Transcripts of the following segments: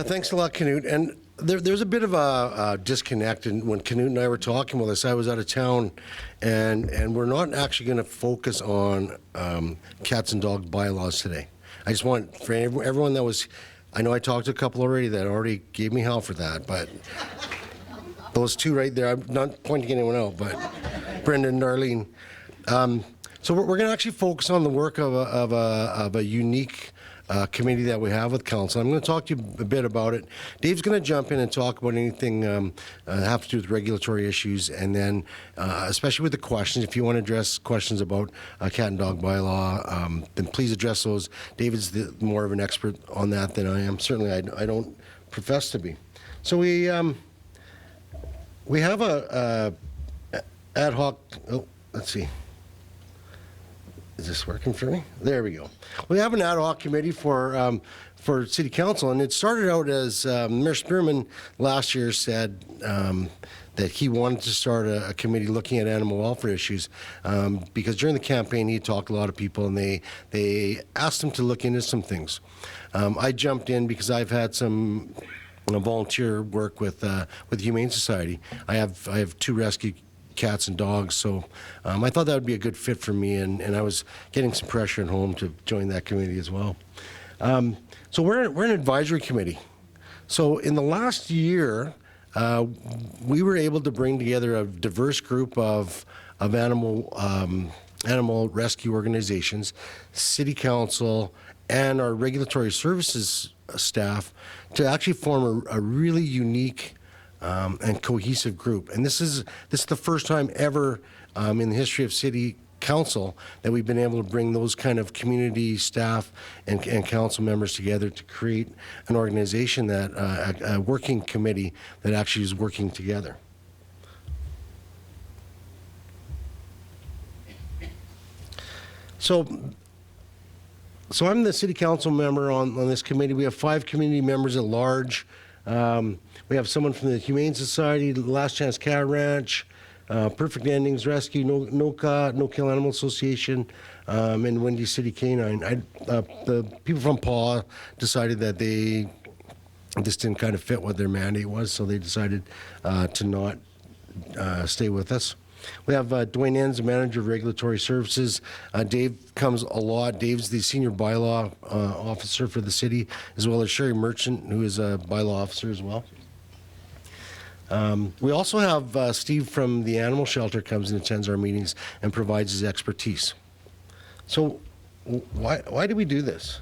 Thanks a lot, Canute. And there's a bit of a disconnect. And when Canute and I were talking with this, I was out of town, and we're not actually going to focus on cats and dog bylaws today. I just want for everyone that was, I know I talked to a couple already that already gave me hell for that, but those two right there, I'm not pointing anyone out, but Brenda and Darlene. So we're going to actually focus on the work of a unique committee that we have with council. I'm going to talk to you a bit about it. Dave's going to jump in and talk about anything have to do with regulatory issues, and then especially with the questions, if you want to address questions about cat and dog bylaw, then please address those. David's more of an expert on that than I am. Certainly, I don't profess to be. So we have a ad hoc. Oh, let's see. Is this working for me? There we go. We have an ad hoc committee for City Council, and it started out as Mayor Spearman last year said that he wanted to start a committee looking at animal welfare issues because during the campaign he talked to a lot of people, and they asked him to look into some things. I jumped in because I've had some volunteer work with the Humane Society. I have two rescue cats and dogs, so I thought that would be a good fit for me, and I was getting some pressure at home to join that committee as well. So we're an advisory committee. So in the last year, we were able to bring together a diverse group of animal rescue organizations, City Council, and our regulatory services staff to actually form a really unique and cohesive group. And this is the first time ever in the history of City Council that we've been able to bring those kind of community staff and council members together to create an organization that a working committee that actually is working together. So I'm the City Council member on this committee. We have 5 community members at large. We have someone from the Humane Society, Last Chance Cat Ranch, Perfect Endings Rescue, No Kill Animal Association, and Windy City Canine. The people from PAW decided that this didn't kind of fit what their mandate was, so they decided to not stay with us. We have Dwayne Enns, the manager of regulatory services. Dave comes a lot. Dave's the senior bylaw officer for the city, as well as Sherry Merchant, who is a bylaw officer as well. We also have Steve from the animal shelter comes and attends our meetings and provides his expertise. So why do we do this?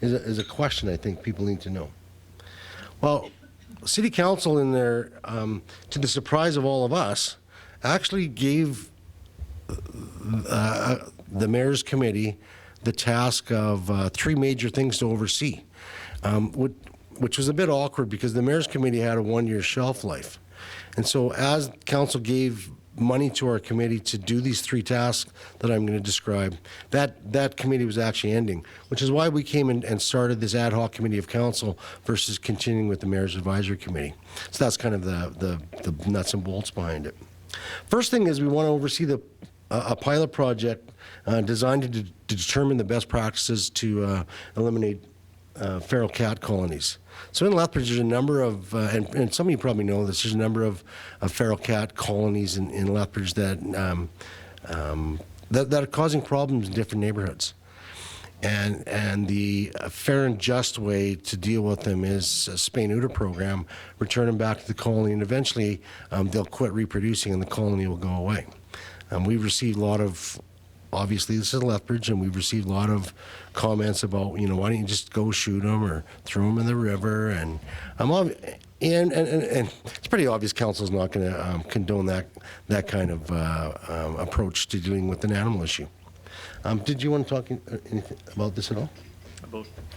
Is a question I think people need to know. Well, City Council in their, to the surprise of all of us, actually gave the Mayor's Committee the task of 3 major things to oversee, which was a bit awkward because the Mayor's Committee had a 1-year shelf life. And so as Council gave money to our committee to do these 3 tasks that I'm going to describe, that committee was actually ending, which is why we came in and started this ad hoc committee of council versus continuing with the Mayor's Advisory Committee. So that's kind of the nuts and bolts behind it. First thing is we want to oversee a pilot project designed to determine the best practices to eliminate feral cat colonies. So in Lethbridge, there's a number of, and some of you probably know this, there's a number of feral cat colonies in Lethbridge that are causing problems in different neighborhoods. And the fair and just way to deal with them is a spay-neuter program, return them back to the colony, and eventually they'll quit reproducing and the colony will go away. We've received a lot of, obviously this is Lethbridge, and we've received a lot of comments about, why don't you just go shoot them or throw them in the river, and it's pretty obvious council's not going to condone that kind of approach to dealing with an animal issue. Did you want to talk anything about this at all?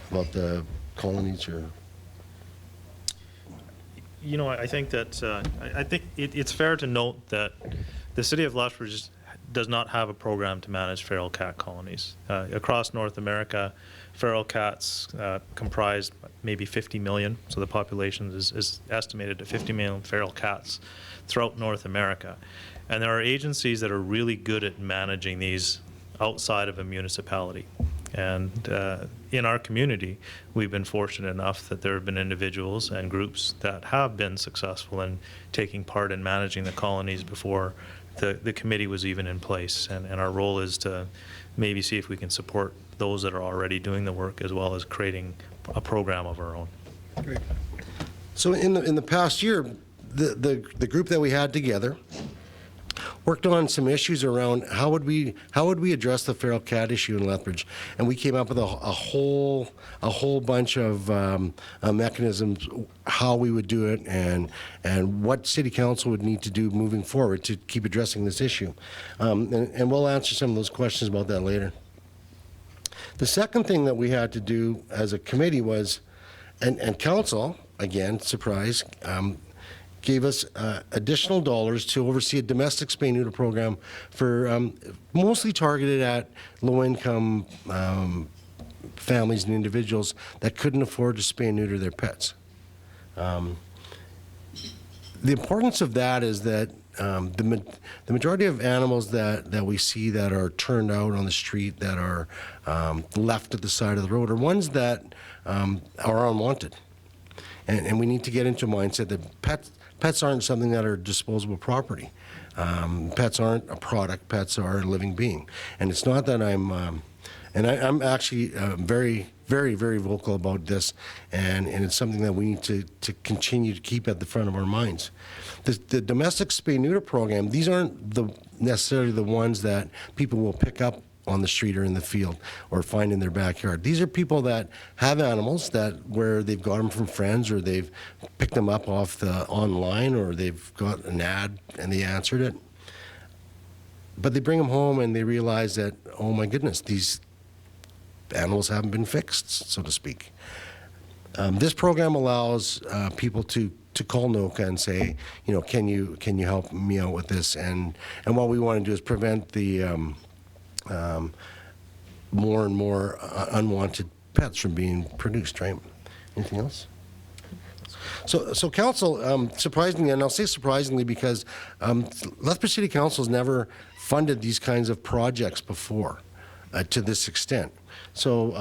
About the colonies or? I think that I think it's fair to note that the city of Lethbridge does not have a program to manage feral cat colonies. Across North America, feral cats comprise maybe 50 million, so the population is estimated at 50 million feral cats throughout North America. And there are agencies that are really good at managing these outside of a municipality. And in our community, we've been fortunate enough that there have been individuals and groups that have been successful in taking part in managing the colonies before the committee was even in place. And our role is to maybe see if we can support those that are already doing the work, as well as creating a program of our own. Great. So in the past year, the group that we had together worked on some issues around how would we address the feral cat issue in Lethbridge, and we came up with a whole bunch of mechanisms how we would do it and what City Council would need to do moving forward to keep addressing this issue, and we'll answer some of those questions about that later. The second thing that we had to do as a committee was, and council, again, surprise, gave us additional dollars to oversee a domestic spay-neuter program for mostly targeted at low-income families and individuals that couldn't afford to spay and neuter their pets. The importance of that is that the majority of animals that we see that are turned out on the street, that are left at the side of the road, are ones that are unwanted. And we need to get into a mindset that pets aren't something that are disposable property. Pets aren't a product. Pets are a living being. And it's not that I'm actually very, very, very vocal about this, and it's something that we need to continue to keep at the front of our minds. The domestic spay-neuter program, these aren't necessarily the ones that people will pick up on the street or in the field or find in their backyard. These are people that have animals where they've got them from friends, or they've picked them up off the online, or they've got an ad and they answered it. But they bring them home and they realize that, oh my goodness, these animals haven't been fixed, so to speak. This program allows people to call NOCA and say, can you help me out with this? And what we want to do is prevent the more and more unwanted pets from being produced, right? Anything else? So council, surprisingly, and I'll say surprisingly because Lethbridge City Council has never funded these kinds of projects before to this extent. So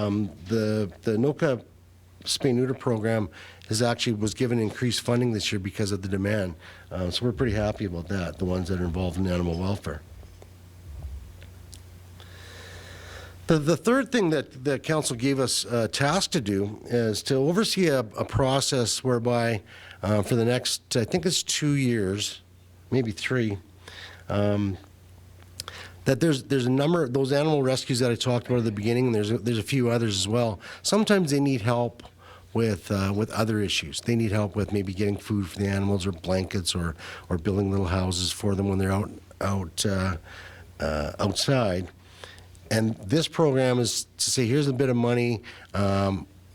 the NOCA spay-neuter program was given increased funding this year because of the demand. So we're pretty happy about that, the ones that are involved in animal welfare. The third thing that the council gave us a task to do is to oversee a process whereby for the next, I think it's 2 years, maybe 3, that there's a number of those animal rescues that I talked about at the beginning, and there's a few others as well. Sometimes they need help with other issues. They need help with maybe getting food for the animals, or blankets, or building little houses for them when they're outside. And this program is to say, here's a bit of money.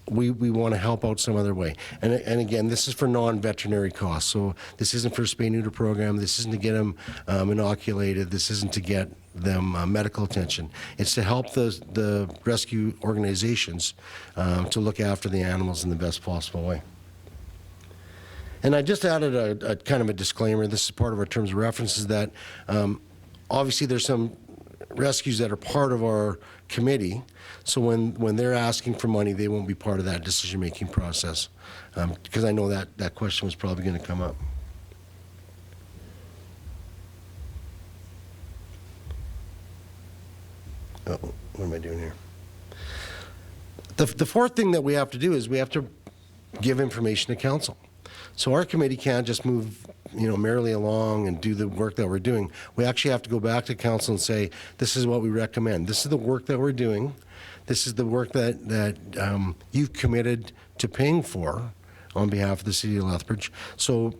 We want to help out some other way. And again, this is for non-veterinary costs. So this isn't for a spay-neuter program. This isn't to get them inoculated. This isn't to get them medical attention. It's to help the rescue organizations to look after the animals in the best possible way. And I just added a kind of a disclaimer. This is part of our terms of references that obviously there's some rescues that are part of our committee, so when they're asking for money, they won't be part of that decision-making process, because I know that question was probably going to come up. Oh, what am I doing here? The fourth thing that we have to do is we have to give information to council. So our committee can't just move merrily along and do the work that we're doing. We actually have to go back to council and say, this is what we recommend. This is the work that we're doing. This is the work that you've committed to paying for on behalf of the City of Lethbridge. So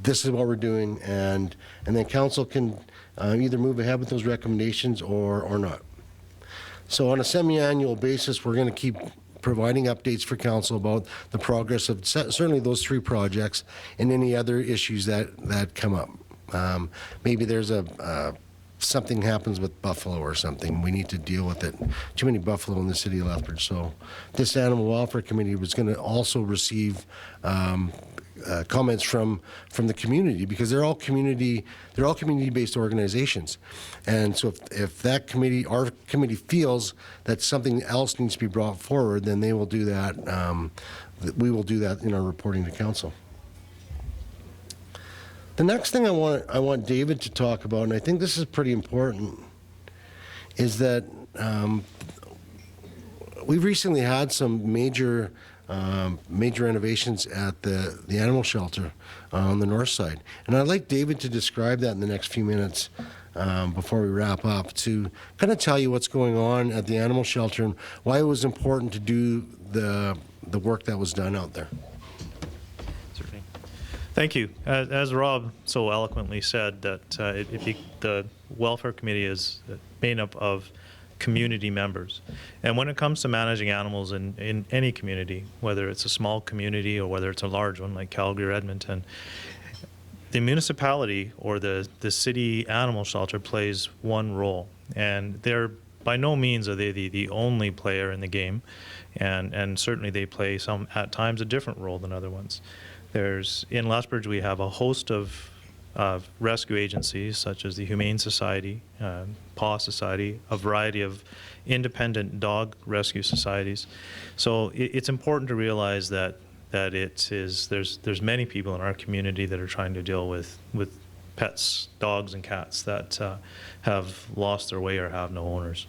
this is what we're doing, and then council can either move ahead with those recommendations or not. So on a semi-annual basis, we're going to keep providing updates for council about the progress of certainly those 3 projects and any other issues that come up. Maybe there's something happens with buffalo or something. We need to deal with it. Too many buffalo in the City of Lethbridge. So this Animal Welfare Committee was going to also receive comments from the community, because they're all community-based organizations. And so if that committee, our committee, feels that something else needs to be brought forward, then they will do that. We will do that in our reporting to council. The next thing I want David to talk about, and I think this is pretty important, is that we've recently had some major renovations at the animal shelter on the north side. And I'd like David to describe that in the next few minutes before we wrap up, to kind of tell you what's going on at the animal shelter and why it was important to do the work that was done out there. Certainly. Thank you. As Rob so eloquently said, that the Welfare Committee is made up of community members. And when it comes to managing animals in any community, whether it's a small community or whether it's a large one like Calgary or Edmonton, the municipality or the city animal shelter plays one role. And they're by no means are they the only player in the game. And certainly they play at times a different role than other ones. In Lethbridge, we have a host of rescue agencies such as the Humane Society, Paw Society, a variety of independent dog rescue societies. So it's important to realize that there's many people in our community that are trying to deal with pets, dogs and cats that have lost their way or have no owners.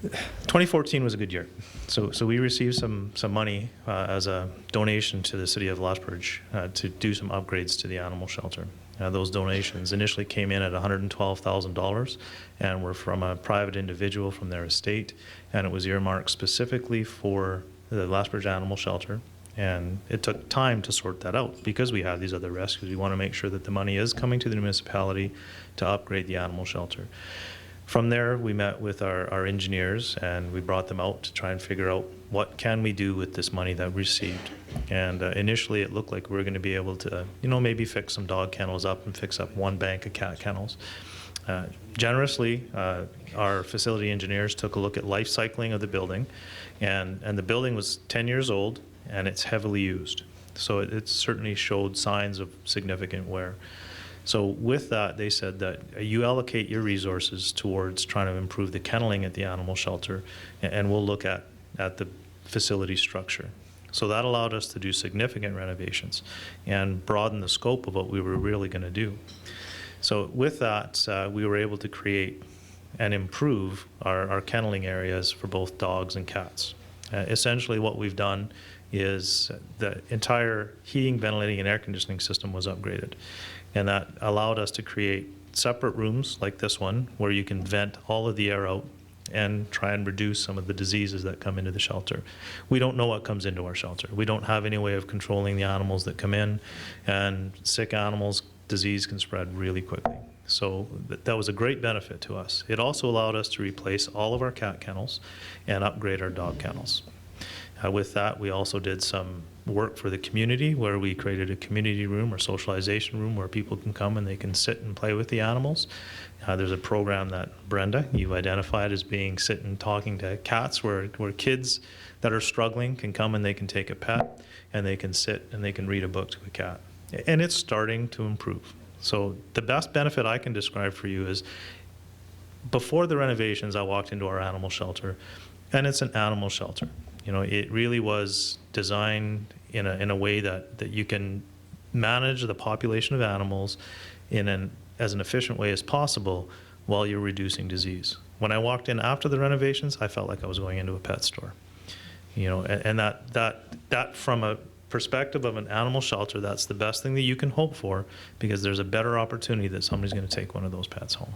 2014 was a good year. So we received some money as a donation to the city of Lethbridge to do some upgrades to the animal shelter. Those donations initially came in at $112,000 and were from a private individual from their estate, and it was earmarked specifically for the Lethbridge Animal Shelter. And it took time to sort that out because we have these other rescues. We want to make sure that the money is coming to the municipality to upgrade the animal shelter. From there, we met with our engineers and we brought them out to try and figure out what can we do with this money that we received. And initially it looked like we were going to be able to, maybe fix some dog kennels up and fix up one bank of cat kennels. Generously, our facility engineers took a look at life cycling of the building, and the building was 10 years old and it's heavily used. So it certainly showed signs of significant wear. So with that, they said that you allocate your resources towards trying to improve the kenneling at the animal shelter, and we'll look at the facility structure. So that allowed us to do significant renovations and broaden the scope of what we were really going to do. So with that, we were able to create and improve our kenneling areas for both dogs and cats. Essentially what we've done is the entire heating, ventilating, and air conditioning system was upgraded. And that allowed us to create separate rooms like this one where you can vent all of the air out and try and reduce some of the diseases that come into the shelter. We don't know what comes into our shelter. We don't have any way of controlling the animals that come in, and sick animals, disease can spread really quickly. So that was a great benefit to us. It also allowed us to replace all of our cat kennels and upgrade our dog kennels. With that, we also did some work for the community where we created a community room or socialization room where people can come and they can sit and play with the animals. There's a program that, Brenda, you've identified as being sit and talking to cats where kids that are struggling can come and they can take a pet and they can sit and they can read a book to a cat. And it's starting to improve. So the best benefit I can describe for you is before the renovations, I walked into our animal shelter, and it's an animal shelter. It really was designed in a way that you can manage the population of animals as an efficient way as possible while you're reducing disease. When I walked in after the renovations, I felt like I was going into a pet store. And that from a perspective of an animal shelter, that's the best thing that you can hope for, because there's a better opportunity that somebody's going to take one of those pets home.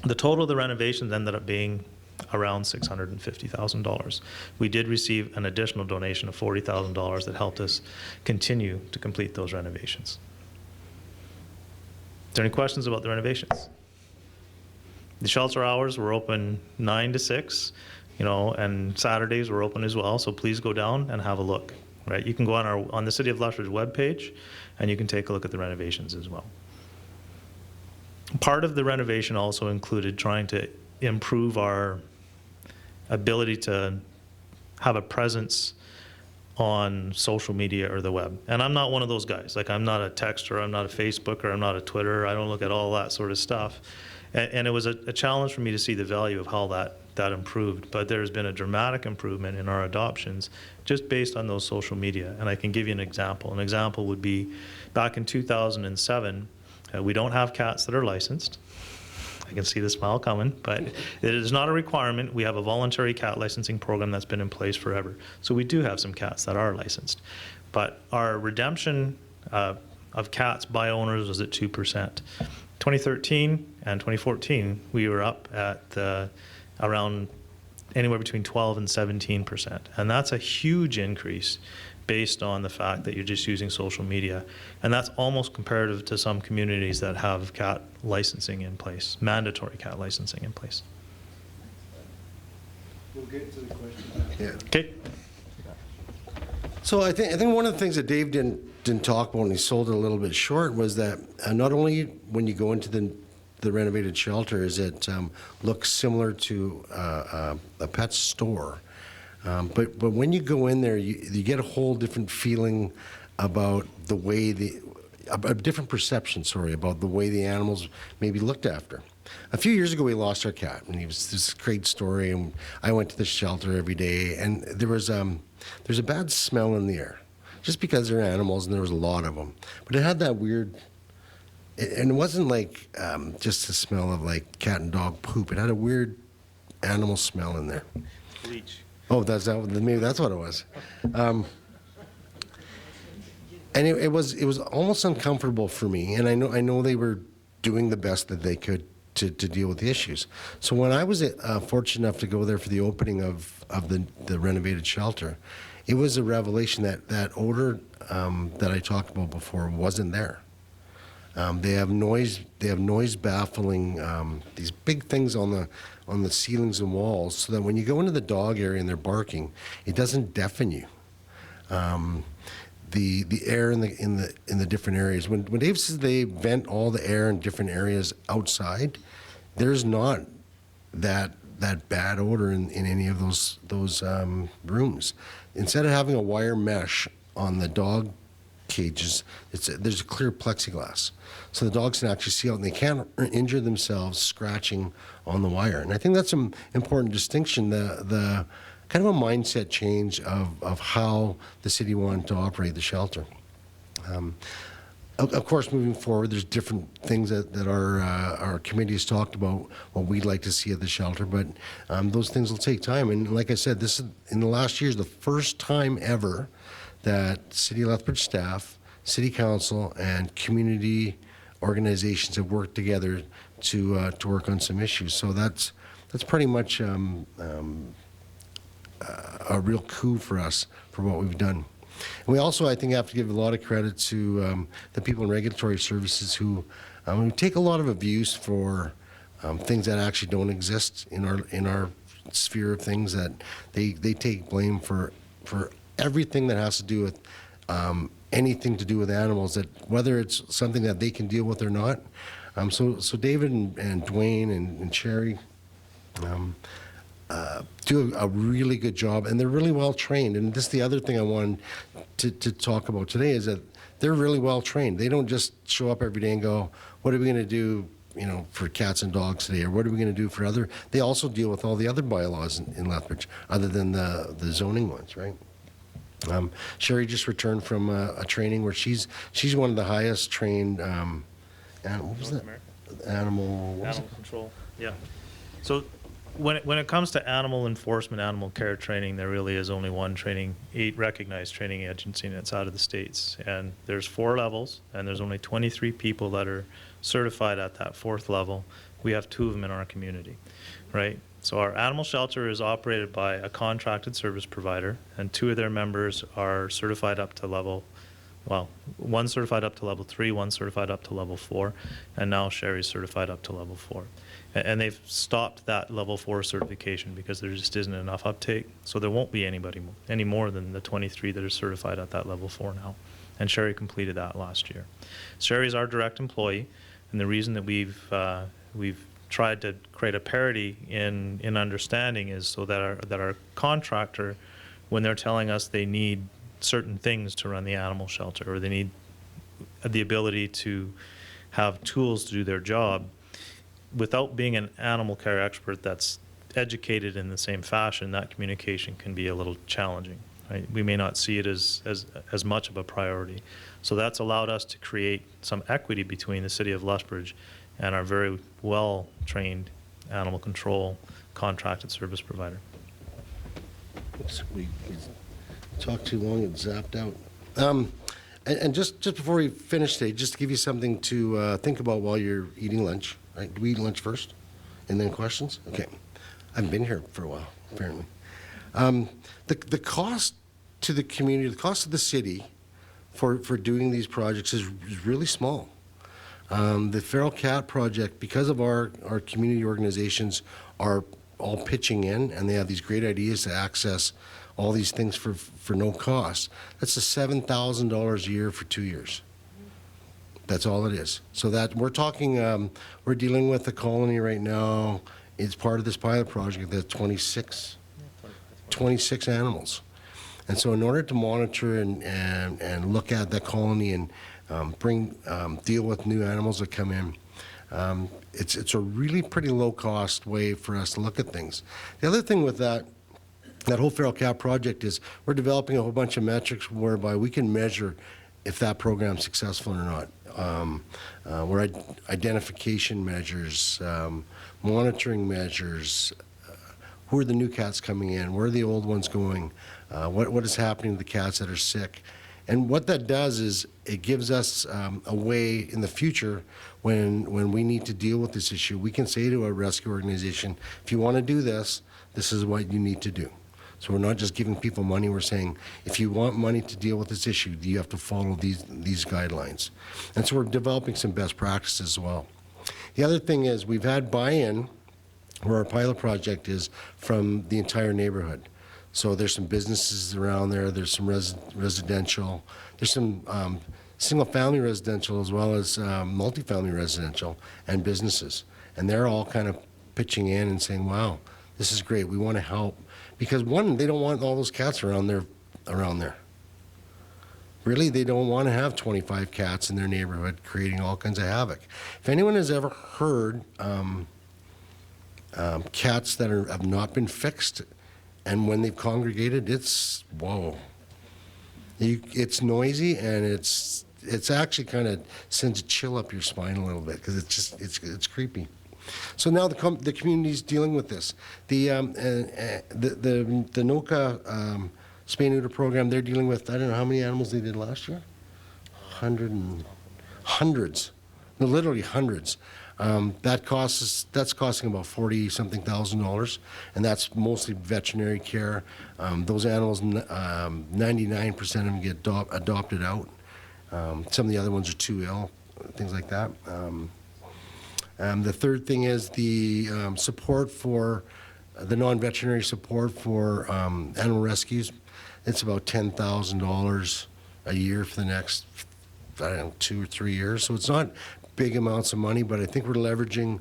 The total of the renovations ended up being around $650,000. We did receive an additional donation of $40,000 that helped us continue to complete those renovations. Is there any questions about the renovations? The shelter hours were open 9 to 6, and Saturdays were open as well, so please go down and have a look. Right? You can go on the City of Lethbridge webpage and you can take a look at the renovations as well. Part of the renovation also included trying to improve our ability to have a presence on social media or the web. And I'm not one of those guys. Like, I'm not a texter, I'm not a Facebooker, I'm not a Twitter, I don't look at all that sort of stuff. And it was a challenge for me to see the value of how that improved. But there's been a dramatic improvement in our adoptions just based on those social media. And I can give you an example. An example would be back in 2007, we don't have cats that are licensed. I can see the smile coming, but it is not a requirement. We have a voluntary cat licensing program that's been in place forever. So we do have some cats that are licensed. But our redemption of cats by owners was at 2%. 2013 and 2014, we were up at around anywhere between 12 and 17%. And that's a huge increase based on the fact that you're just using social media. And that's almost comparative to some communities that have cat licensing in place, mandatory cat licensing in place. We'll get to the question. Yeah. Okay. So I think one of the things that Dave didn't talk about, and he sold it a little bit short, was that not only when you go into the renovated shelter is it looks similar to a pet store, but when you go in there, you get a whole different feeling about the way a different perception, about the way the animals may be looked after. A few years ago, we lost our cat, and he was this great story. And I went to the shelter every day, and there's a bad smell in the air, just because they're animals, and there was a lot of them. But it had that weird, and it wasn't like just the smell of like cat and dog poop. It had a weird animal smell in there. Bleach. Oh, maybe that's what it was. And it was almost uncomfortable for me. And I know they were doing the best that they could to deal with the issues. So when I was fortunate enough to go there for the opening of the renovated shelter, it was a revelation that odor that I talked about before wasn't there. They have noise baffling, these big things on the ceilings and walls, so that when you go into the dog area and they're barking, it doesn't deafen you. The air in the different areas. When Dave says they vent all the air in different areas outside, there's not that bad odor in any of those rooms. Instead of having a wire mesh on the dog cages, there's a clear plexiglass, so the dogs can actually see out and they can't injure themselves scratching on the wire. And I think that's an important distinction. The kind of a mindset change of how the city wanted to operate the shelter. Of course, moving forward, there's different things that our committee has talked about, what we'd like to see at the shelter, but those things will take time. And like I said, this is, in the last year, is the first time ever that City of Lethbridge staff, City Council, and community organizations have worked together to work on some issues. So that's pretty much a real coup for us for what we've done. And we also, I think, have to give a lot of credit to the people in regulatory services who take a lot of abuse for things that actually don't exist in our sphere of things. That they take blame for everything that has to do with anything to do with animals, that whether it's something that they can deal with or not. So David and Dwayne and Sherry do a really good job, and they're really well trained. And this is the other thing I wanted to talk about today, is that they're really well trained. They don't just show up every day and go, what are we going to do, for cats and dogs today, or what are we going to do for other? They also deal with all the other bylaws in Lethbridge, other than the zoning ones, right? Sherry just returned from a training where she's one of the highest trained what was that? Animal Control. Yeah. So when it comes to animal enforcement, animal care training, there really is only one recognized training agency, and it's out of the States. And there's 4 levels, and there's only 23 people that are certified at that 4th level. We have 2 of them in our community, right? So our animal shelter is operated by a contracted service provider, and 2 of their members are certified up to level, one certified up to level 3, one certified up to level 4, and now Sherry's certified up to level 4. And they've stopped that level 4 certification because there just isn't enough uptake. So there won't be any more than the 23 that are certified at that level 4 now. And Sherry completed that last year. Sherry's our direct employee, and the reason that we've tried to create a parity in understanding is so that our contractor, when they're telling us they need certain things to run the animal shelter, or they need the ability to have tools to do their job, without being an animal care expert that's educated in the same fashion, that communication can be a little challenging. Right? We may not see it as much of a priority. So that's allowed us to create some equity between the city of Lethbridge and our very well-trained animal control contracted service provider. We talked too long and zapped out. And just before we finish today, just to give you something to think about while you're eating lunch, right? Do we eat lunch first and then questions? Okay. I haven't been here for a while, apparently. The cost to the community, the cost of the city for doing these projects is really small. The Feral Cat Project, because of our community organizations are all pitching in, and they have these great ideas to access all these things for no cost, that's a $7,000 a year for 2 years. That's all it is. So that we're talking, we're dealing with a colony right now. It's part of this pilot project that's 26 animals. And so in order to monitor and look at that colony and deal with new animals that come in, it's a really pretty low cost way for us to look at things. The other thing with that whole Feral Cat project is we're developing a whole bunch of metrics whereby we can measure if that program's successful or not. We're identification measures, monitoring measures, who are the new cats coming in, where are the old ones going, what is happening to the cats that are sick. And what that does is it gives us a way in the future when we need to deal with this issue, we can say to a rescue organization, if you want to do this, this is what you need to do. So we're not just giving people money, we're saying, if you want money to deal with this issue, you have to follow these guidelines. And so we're developing some best practices as well. The other thing is we've had buy-in, where our pilot project is, from the entire neighborhood. So there's some businesses around there, there's some residential, there's some single-family residential as well as multifamily residential and businesses. And they're all kind of pitching in and saying, wow, this is great, we want to help. Because one, they don't want all those cats around there. Really, they don't want to have 25 cats in their neighborhood creating all kinds of havoc. If anyone has ever heard cats that have not been fixed, and when they've congregated, it's, whoa. It's noisy, and it's actually kind of sends a chill up your spine a little bit, because it's creepy. So now the community's dealing with this. The NOCA spay-neuter program, they're dealing with, I don't know how many animals they did last year? Hundreds. No, literally hundreds. That's costing about $40-something thousand, and that's mostly veterinary care. Those animals, 99% of them get adopted out. Some of the other ones are too ill, things like that. The third thing is the support for the non-veterinary support for animal rescues. It's about $10,000 a year for the next, I don't know, 2 or 3 years. So it's not big amounts of money, but I think we're leveraging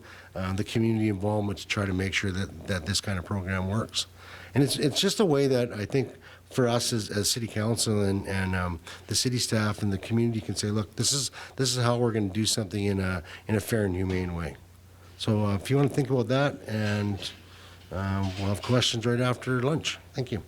the community involvement to try to make sure that this kind of program works. And it's just a way that I think for us as city council and the city staff and the community can say, look, this is how we're going to do something in a fair and humane way. So if you want to think about that, and we'll have questions right after lunch. Thank you.